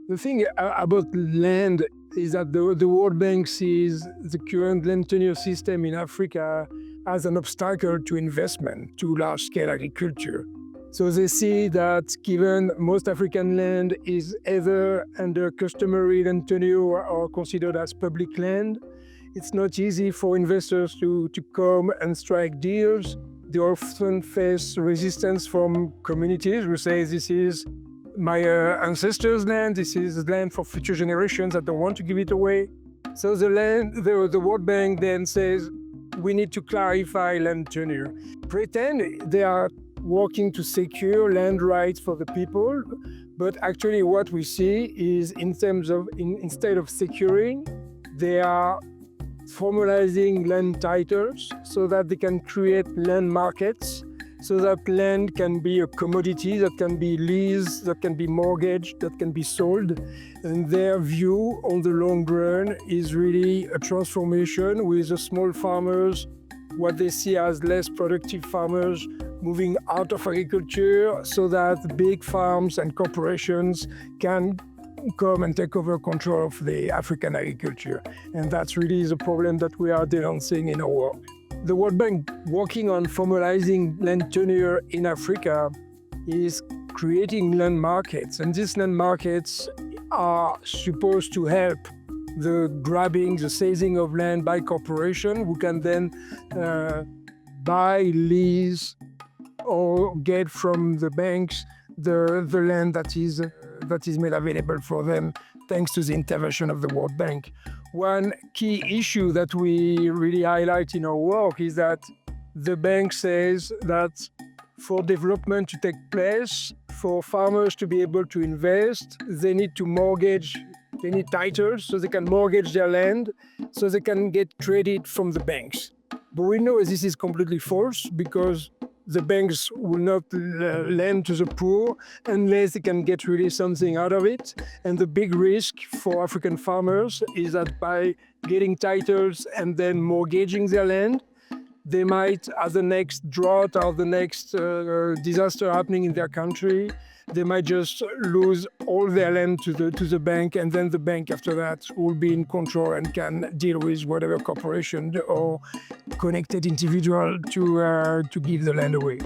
The thing about land is that the World Bank sees the current land tenure system in Africa as an obstacle to investment, to large-scale agriculture. So they see that given most African land is either under customary land tenure or considered as public land, it's not easy for investors to come and strike deals. They often face resistance from communities who say this is my ancestors' land, this is land for future generations, I don't want to give it away. So the World Bank then says, we need to clarify land tenure. Pretend they are working to secure land rights for the people, but actually what we see is instead of securing, they are formalizing land titles so that they can create land markets, so that land can be a commodity that can be leased, that can be mortgaged, that can be sold. And their view on the long run is really a transformation with the small farmers, what they see as less productive farmers, moving out of agriculture so that big farms and corporations can come and take over control of the African agriculture. And that's really the problem that we are denouncing in our work. The World Bank, working on formalizing land tenure in Africa, is creating land markets. And these land markets are supposed to help the grabbing, the seizing of land by corporation, who can then buy, lease, or get from the banks the land that is made available for them thanks to the intervention of the World Bank. One key issue that we really highlight in our work is that the bank says that for development to take place, for farmers to be able to invest, they need titles so they can mortgage their land, so they can get credit from the banks. But we know this is completely false because the banks will not lend to the poor unless they can get really something out of it. And the big risk for African farmers is that by getting titles and then mortgaging their land, they might, at the next drought or the next disaster happening in their country, they might just lose all their land to the bank, and then the bank after that will be in control and can deal with whatever corporation or connected individual to give the land away.